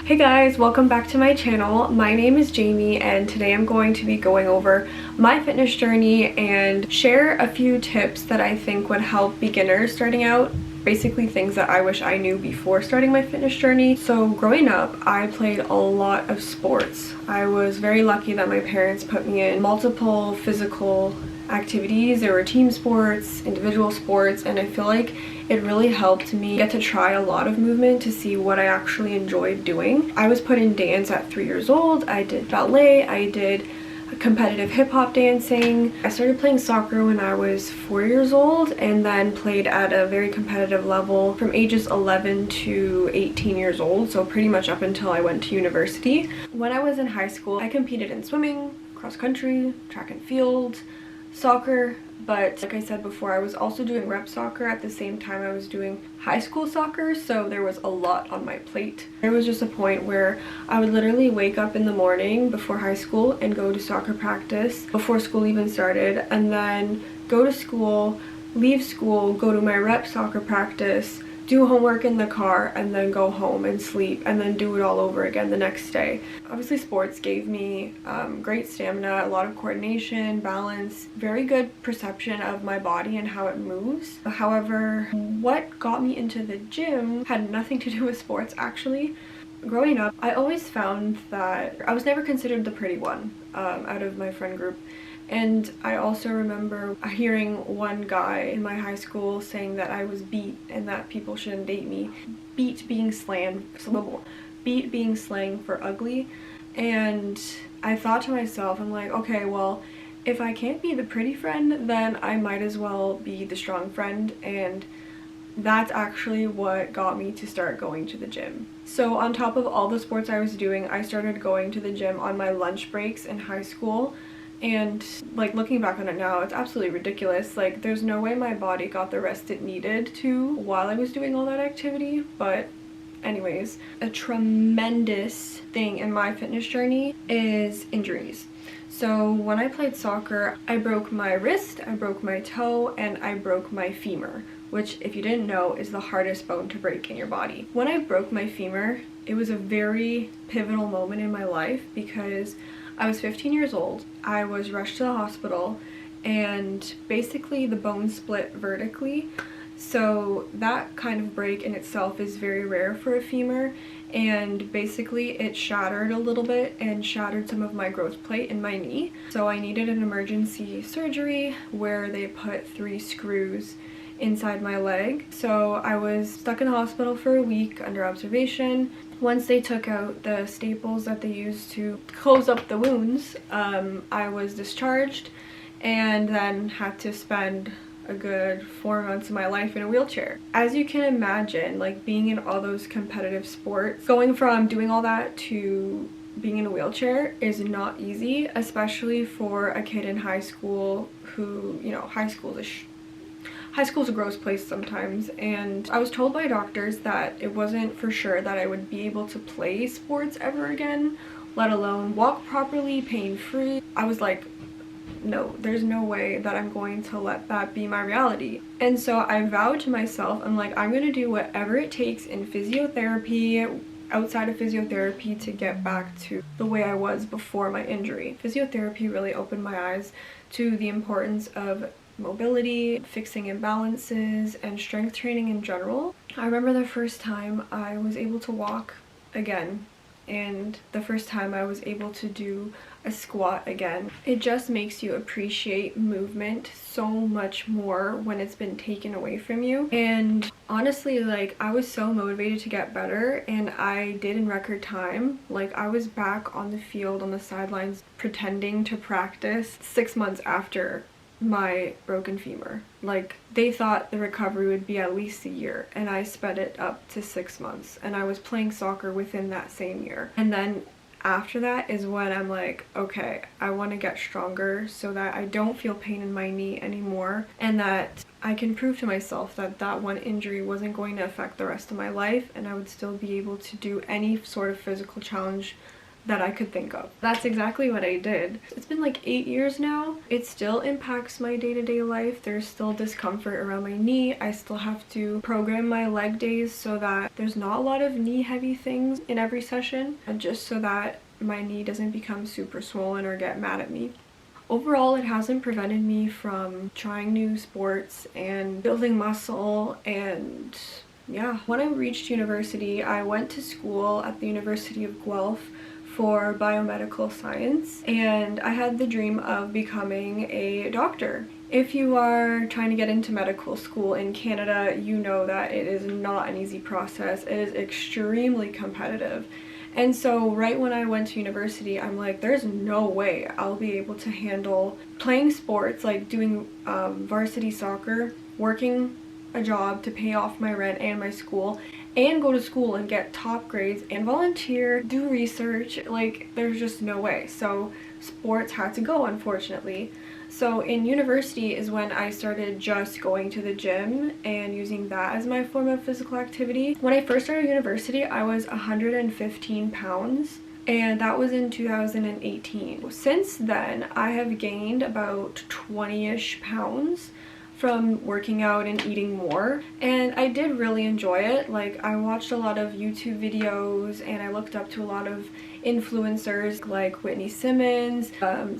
Hey guys, welcome back to my channel. My name is Jamie and today I'm going to be going over my fitness journey and share a few tips that I think would help beginners starting out. Basically things that I wish I knew before starting my fitness journey. So growing up, I played a lot of sports. I was very lucky that my parents put me in multiple physical activities. There were team sports, individual sports, and I feel like it really helped me get to try a lot of movement to see what I actually enjoyed doing. I was put in dance at 3 years old. I did ballet, I did competitive hip-hop dancing. I started playing soccer when I was 4 years old and then played at a very competitive level from ages 11 to 18 years old, so pretty much up until I went to university. When I was in high school, I competed in swimming, cross country, track and field, soccer, but like I said before, I was also doing rep soccer at the same time I was doing high school soccer, so there was a lot on my plate. There was just a point where I would literally wake up in the morning before high school and go to soccer practice before school even started, and then go to school, leave school, go to my rep soccer practice, do homework in the car, and then go home and sleep, and then do it all over again the next day. Obviously sports gave me great stamina, a lot of coordination, balance, very good perception of my body and how it moves. However, what got me into the gym had nothing to do with sports actually. Growing up, I always found that I was never considered the pretty one out of my friend group. And I also remember hearing one guy in my high school saying that I was beat and that people shouldn't date me. Beat being slang for ugly. And I thought to myself, I'm like, okay, well, if I can't be the pretty friend, then I might as well be the strong friend. And that's actually what got me to start going to the gym. So on top of all the sports I was doing, I started going to the gym on my lunch breaks in high school. And like looking back on it now, it's absolutely ridiculous. Like there's no way my body got the rest it needed to while I was doing all that activity. But anyways, a tremendous thing in my fitness journey is injuries. So when I played soccer, I broke my wrist, I broke my toe, and I broke my femur, which if you didn't know is the hardest bone to break in your body. When I broke my femur, it was a very pivotal moment in my life because I was 15 years old. I was rushed to the hospital and basically the bone split vertically. So that kind of break in itself is very rare for a femur, and basically it shattered a little bit and shattered some of my growth plate in my knee. So I needed an emergency surgery where they put 3 screws inside my leg. So I was stuck in the hospital for a week under observation. Once they took out the staples that they used to close up the wounds, I was discharged and then had to spend a good 4 months of my life in a wheelchair. As you can imagine, like being in all those competitive sports, going from doing all that to being in a wheelchair is not easy, especially for a kid in high school who, you know, high school is a gross place sometimes. And I was told by doctors that it wasn't for sure that I would be able to play sports ever again, let alone walk properly, pain-free. I was like, no, there's no way that I'm going to let that be my reality. And so I vowed to myself, I'm like, I'm gonna do whatever it takes in physiotherapy, outside of physiotherapy, to get back to the way I was before my injury. Physiotherapy really opened my eyes to the importance of mobility, fixing imbalances, and strength training in general. I remember the first time I was able to walk again, and the first time I was able to do a squat again. It just makes you appreciate movement so much more when it's been taken away from you. And honestly, like I was so motivated to get better, and I did in record time. Like I was back on the field on the sidelines pretending to practice 6 months after my broken femur. Like they thought the recovery would be at least a year, and I sped it up to 6 months, and I was playing soccer within that same year. And then after that is when I'm like, okay, I want to get stronger so that I don't feel pain in my knee anymore, and that I can prove to myself that that one injury wasn't going to affect the rest of my life, and I would still be able to do any sort of physical challenge that I could think of. That's exactly what I did. It's been like 8 years now. It still impacts my day-to-day life. There's still discomfort around my knee. I still have to program my leg days so that there's not a lot of knee heavy things in every session, and just so that my knee doesn't become super swollen or get mad at me. Overall, it hasn't prevented me from trying new sports and building muscle. And yeah, when I reached university, I went to school at the University of Guelph for biomedical science, and I had the dream of becoming a doctor. If you are trying to get into medical school in Canada, you know that it is not an easy process. It is extremely competitive. And so right when I went to university, I'm like, there's no way I'll be able to handle playing sports, like doing varsity soccer, working a job to pay off my rent and my school, and go to school and get top grades and volunteer, do research. Like, there's just no way. So sports had to go, unfortunately. So in university is when I started just going to the gym and using that as my form of physical activity. When I first started university, I was 115 pounds, and that was in 2018. Since then, I have gained about 20-ish pounds from working out and eating more, and I did really enjoy it. Like, I watched a lot of YouTube videos and I looked up to a lot of influencers like Whitney Simmons,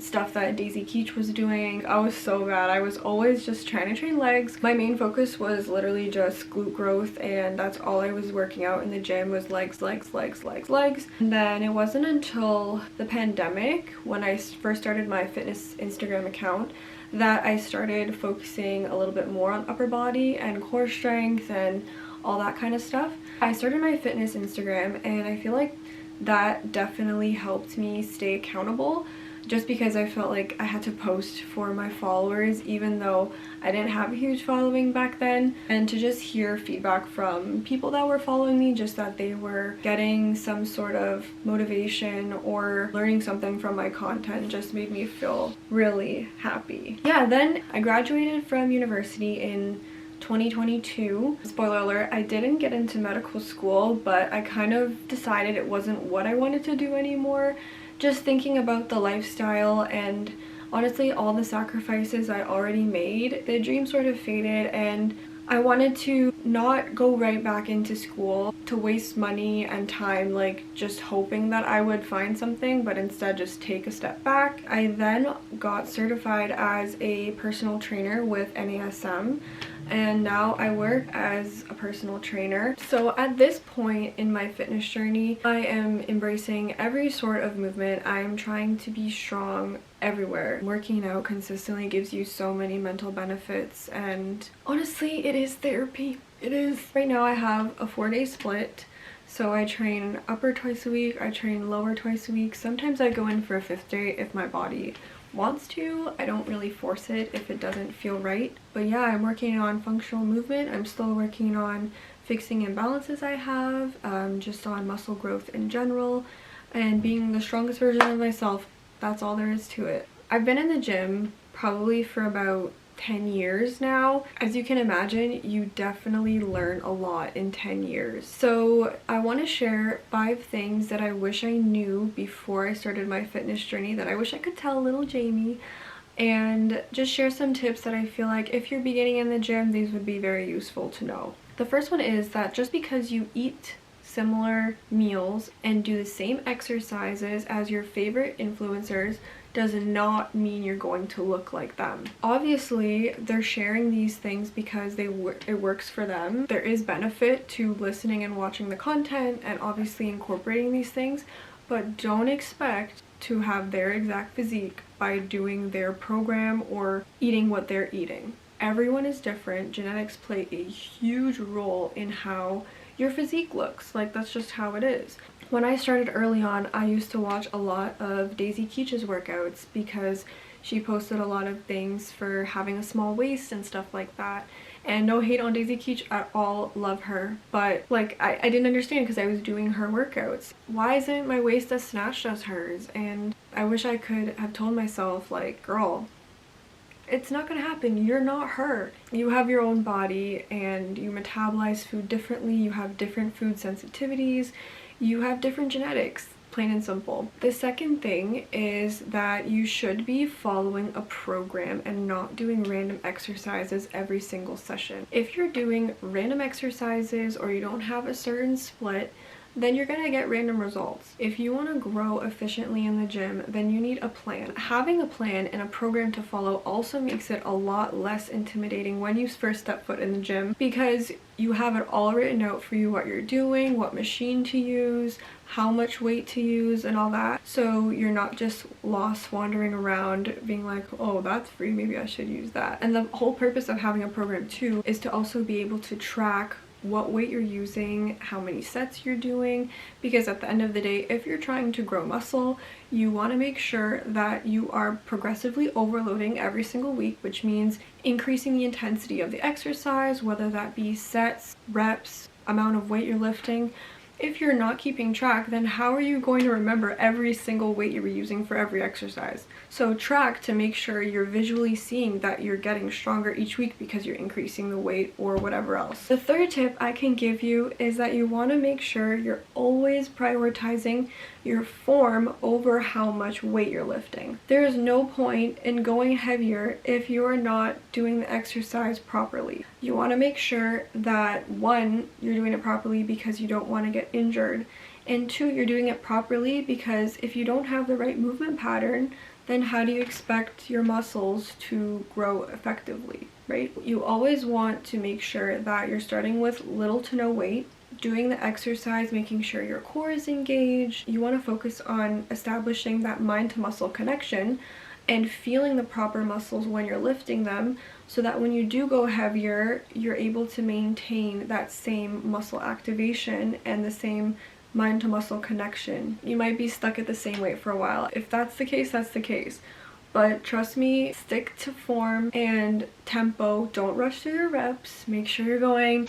stuff that Daisy Keech was doing. I was so bad. I was always just trying to train legs. My main focus was literally just glute growth, and that's all I was working out in the gym was legs, legs, legs, legs, legs. And then it wasn't until the pandemic, when I first started my fitness Instagram account, that I started focusing a little bit more on upper body and core strength and all that kind of stuff. I started my fitness Instagram, and I feel like that definitely helped me stay accountable, just because I felt like I had to post for my followers even though I didn't have a huge following back then, and to just hear feedback from people that were following me, just that they were getting some sort of motivation or learning something from my content, just made me feel really happy. Yeah, then I graduated from university in 2022. Spoiler alert, I didn't get into medical school, but I kind of decided it wasn't what I wanted to do anymore. Just thinking about the lifestyle and honestly all the sacrifices I already made, the dream sort of faded, and I wanted to not go right back into school to waste money and time like just hoping that I would find something, but instead just take a step back. I then got certified as a personal trainer with NASM, and now I work as a personal trainer. So at this point in my fitness journey, I am embracing every sort of movement. I'm trying to be strong everywhere. Working out consistently gives you so many mental benefits, and honestly, it is therapy. It is. Right now I have a 4-day split. So I train upper twice a week, I train lower twice a week. Sometimes I go in for a 5th day if my body wants to. I don't really force it if it doesn't feel right. But yeah, I'm working on functional movement. I'm still working on fixing imbalances I have, just on muscle growth in general, and being the strongest version of myself. That's all there is to it. I've been in the gym probably for about 10 years now. As you can imagine, you definitely learn a lot in 10 years. So I want to share 5 things that I wish I knew before I started my fitness journey, that I wish I could tell little Jamie, and just share some tips that I feel like if you're beginning in the gym, these would be very useful to know. The first one is that just because you eat similar meals and do the same exercises as your favorite influencers does not mean you're going to look like them. Obviously, they're sharing these things because it works for them. There is benefit to listening and watching the content and obviously incorporating these things, but don't expect to have their exact physique by doing their program or eating what they're eating. Everyone is different. Genetics play a huge role in how your physique looks. Like, that's just how it is. When I started early on, I used to watch a lot of Daisy Keech's workouts because she posted a lot of things for having a small waist and stuff like that. And no hate on Daisy Keech at all, love her. But like, I didn't understand because I was doing her workouts. Why isn't my waist as snatched as hers? And I wish I could have told myself, like, girl, it's not gonna happen. You're not her. You have your own body and you metabolize food differently. You have different food sensitivities. You have different genetics. plain and simple. The second thing is that you should be following a program and not doing random exercises every single session. If you're doing random exercises or you don't have a certain split, then you're gonna get random results. If you want to grow efficiently in the gym, then you need a plan. Having a plan and a program to follow also makes it a lot less intimidating when you first step foot in the gym, because you have it all written out for you, what you're doing, what machine to use, how much weight to use, and all that. So you're not just lost wandering around being like, oh, that's free, maybe I should use that. And the whole purpose of having a program too is to also be able to track what weight you're using, how many sets you're doing, because at the end of the day, if you're trying to grow muscle, you want to make sure that you are progressively overloading every single week, which means increasing the intensity of the exercise, whether that be sets, reps, amount of weight you're lifting. If you're not keeping track, then how are you going to remember every single weight you were using for every exercise? So track to make sure you're visually seeing that you're getting stronger each week because you're increasing the weight or whatever else. The third tip I can give you is that you want to make sure you're always prioritizing your form over how much weight you're lifting. There is no point in going heavier if you're not doing the exercise properly. You want to make sure that one, you're doing it properly because you don't want to get injured, and two, you're doing it properly because if you don't have the right movement pattern, then how do you expect your muscles to grow effectively, right? You always want to make sure that you're starting with little to no weight, doing the exercise, making sure your core is engaged. You want to focus on establishing that mind to muscle connection and feeling the proper muscles when you're lifting them, so that when you do go heavier, you're able to maintain that same muscle activation and the same mind to muscle connection. You might be stuck at the same weight for a while. If that's the case, that's the case. But trust me, stick to form and tempo. Don't rush through your reps. Make sure you're going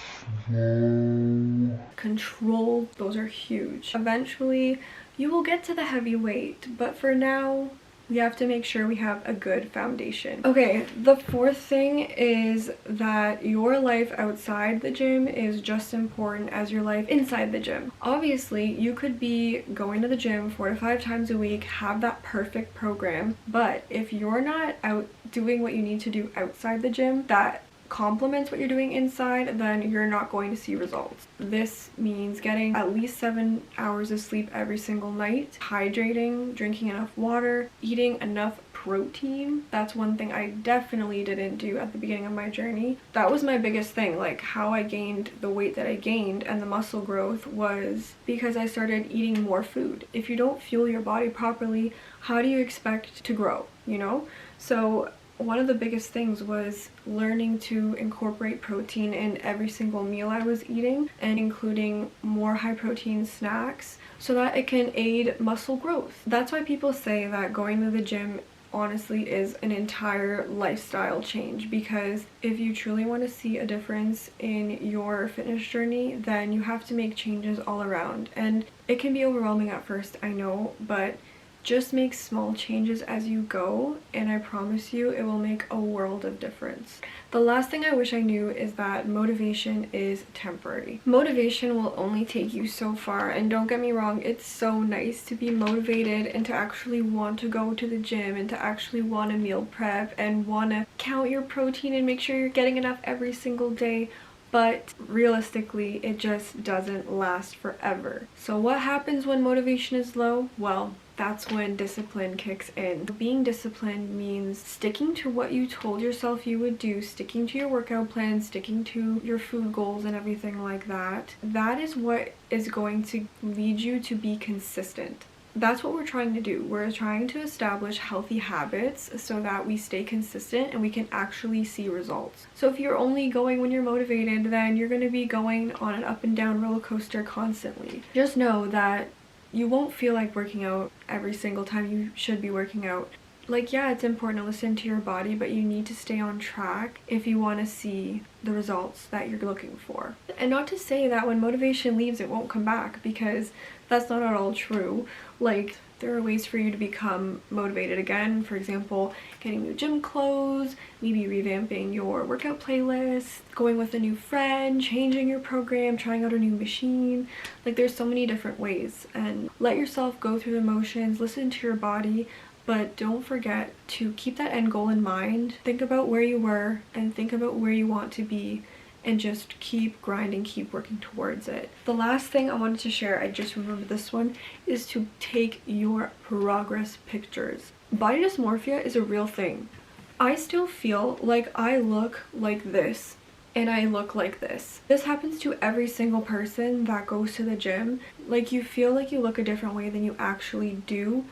control. Those are huge. Eventually, you will get to the heavy weight, but for now, we have to make sure we have a good foundation. Okay, the fourth thing is that your life outside the gym is just as important as your life inside the gym. Obviously, you could be going to the gym 4 to 5 times a week, have that perfect program, but if you're not out doing what you need to do outside the gym that complements what you're doing inside, then you're not going to see results. This means getting at least 7 hours of sleep every single night, hydrating, drinking enough water, eating enough protein. That's one thing I definitely didn't do at the beginning of my journey. That was my biggest thing, like how I gained the weight that I gained and the muscle growth was because I started eating more food. If you don't fuel your body properly, how do you expect to grow, you know? So one of the biggest things was learning to incorporate protein in every single meal I was eating, and including more high protein snacks so that it can aid muscle growth. That's why people say that going to the gym honestly is an entire lifestyle change, because if you truly want to see a difference in your fitness journey, then you have to make changes all around. And it can be overwhelming at first, I know, but just make small changes as you go, and I promise you it will make a world of difference. The last thing I wish I knew is that motivation is temporary. Motivation will only take you so far, and don't get me wrong, it's so nice to be motivated and to actually want to go to the gym and to actually want to meal prep and want to count your protein and make sure you're getting enough every single day. But realistically, it just doesn't last forever. So what happens when motivation is low? Well, that's when discipline kicks in. Being disciplined means sticking to what you told yourself you would do, sticking to your workout plan, sticking to your food goals and everything like that. That is what is going to lead you to be consistent. That's what we're trying to do. We're trying to establish healthy habits so that we stay consistent and we can actually see results. So if you're only going when you're motivated, then you're going to be going on an up and down roller coaster constantly. Just know that you won't feel like working out every single time you should be working out. like, yeah, it's important to listen to your body, but you need to stay on track if you want to see the results that you're looking for. And not to say that when motivation leaves, it won't come back, because that's not at all true. Like, there are ways for you to become motivated again. For example, getting new gym clothes, maybe revamping your workout playlist, going with a new friend, changing your program, trying out a new machine. Like, there's so many different ways. And let yourself go through the motions, listen to your body, but don't forget to keep that end goal in mind. Think about where you were and think about where you want to be, and just keep grinding, keep working towards it. The last thing I wanted to share, I just remembered this one, is to take your progress pictures. Body dysmorphia is a real thing. I still feel like I look like this and I look like this. This happens to every single person that goes to the gym. Like, you feel like you look a different way than you actually do,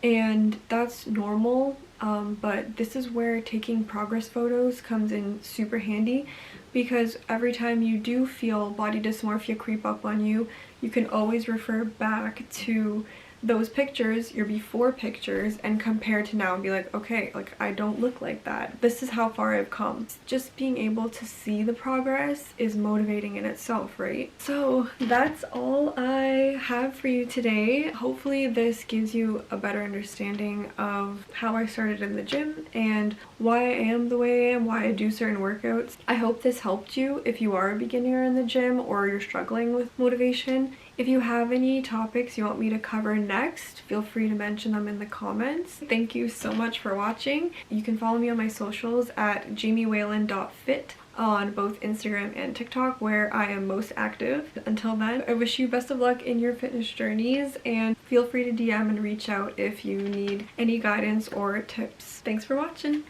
and that's normal. But this is where taking progress photos comes in super handy, because every time you do feel body dysmorphia creep up on you, you can always refer back to those pictures, your before pictures, and compare to now and be like, okay, like, I don't look like that. This is how far I've come. Just being able to see the progress is motivating in itself, right? So that's all I have for you today. Hopefully this gives you a better understanding of how I started in the gym and why I am the way I am, why I do certain workouts. I hope this helped you if you are a beginner in the gym or you're struggling with motivation. If you have any topics you want me to cover next, feel free to mention them in the comments. Thank you so much for watching. You can follow me on my socials at jamiewhalen.fit on both Instagram and TikTok, where I am most active. Until then, I wish you best of luck in your fitness journeys, and feel free to DM and reach out if you need any guidance or tips. Thanks for watching.